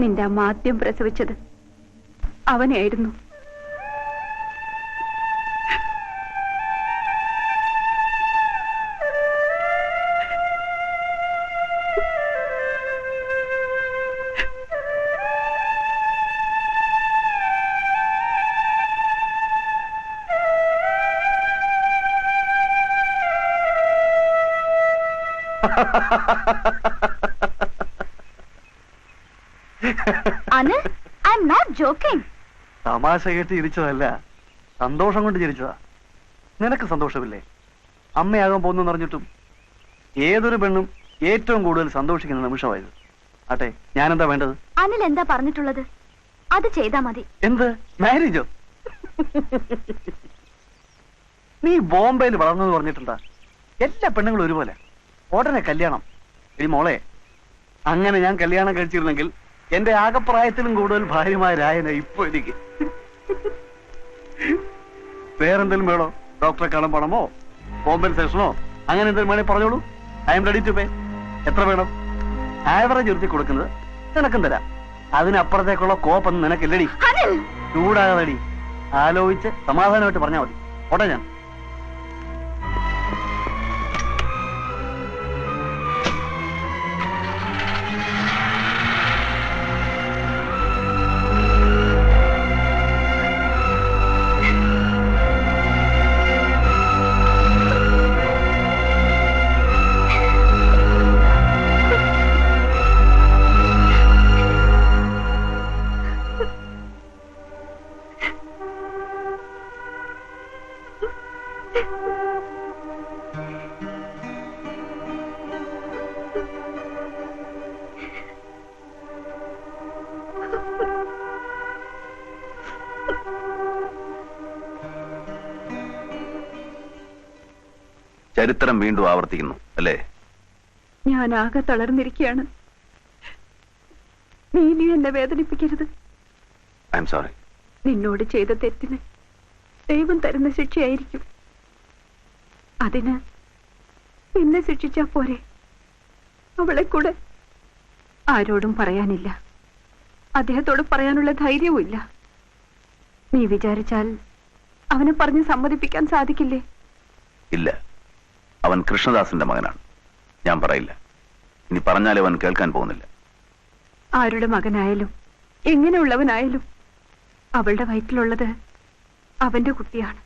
നിന്റെ അമ്മ ആദ്യം പ്രസവിച്ചത് അവനെയായിരുന്നു. Anil, I'm not joking. തമാശ കേട്ട് ചിരിച്ചതല്ല, സന്തോഷം കൊണ്ട് ചിരിച്ചതാ. നിനക്ക് സന്തോഷമില്ലേ? അമ്മയാകാൻ പോകുന്നു പറഞ്ഞിട്ടും ഏതൊരു പെണ്ണും ഏറ്റവും കൂടുതൽ സന്തോഷിക്കുന്ന നിമിഷമായത്. ആട്ടെ, ഞാനെന്താ വേണ്ടത്? അനിൽ എന്താ പറഞ്ഞിട്ടുള്ളത് അത് ചെയ്താ മതി. എന്ത് മാരേജോ? നീ ബോംബെയിൽ വളർന്നെന്ന് പറഞ്ഞിട്ടുണ്ടാ? എല്ലാ പെണ്ണുങ്ങളും ഒരുപോലെ, ഉടനെ കല്യാണം. ഈ മോളെ, അങ്ങനെ ഞാൻ കല്യാണം കഴിച്ചിരുന്നെങ്കിൽ എന്റെ ആകപ്രായത്തിലും കൂടുതൽ ഭാര്യമാരായന ഇപ്പൊ എനിക്ക്. വേറെന്തെങ്കിലും വേണോ? ഡോക്ടറെ കാണാൻ പണമോ, കോമ്പൻസേഷനോ, അങ്ങനെ എന്തെങ്കിലും വേണേ പറഞ്ഞോളൂ. I am ready to pay. എത്ര വേണം? ആവറേജ് ഒരുത്തി കൊടുക്കുന്നത് നിനക്കും തരാം. അതിനപ്പുറത്തേക്കുള്ള കോപ്പൊന്നും നിനക്കില്ലടി. ചൂടാകാതടി, ആലോചിച്ച് സമാധാനമായിട്ട് പറഞ്ഞാൽ മതി. ഓട്ടെ ഞാൻ. ചരിത്രം വീണ്ടും ആവർത്തിക്കുന്നു അല്ലേ? ഞാൻ ആകെ തളർന്നിരിക്കുകയാണ്. നീ ഇനി എന്നെ വേദനിപ്പിക്കരുത്. I am sorry. നിന്നോട് ചെയ്ത തെറ്റിന് ദൈവം തരുന്ന ശിക്ഷയായിരിക്കും. അതിന് എന്നെ ശിക്ഷിച്ചാ പോരെ? അവളെ കൂടെ ആരോടും പറയാനില്ല. അദ്ദേഹത്തോട് പറയാനുള്ള ധൈര്യവും ഇല്ല. നീ വിചാരിച്ചാൽ അവനെ പറഞ്ഞ് സമ്മതിപ്പിക്കാൻ സാധിക്കില്ലേ? ഇല്ല, അവൻ കൃഷ്ണദാസിന്റെ മകനാണ്. ഞാൻ പറയില്ല. ഇനി പറഞ്ഞാലേ അവൻ കേൾക്കാൻ പോകുന്നില്ല. ആരുടെ മകനായാലും എങ്ങനെയുള്ളവനായാലും അവളുടെ വയറ്റിലുള്ളത് അവന്റെ കുട്ടിയാണ്.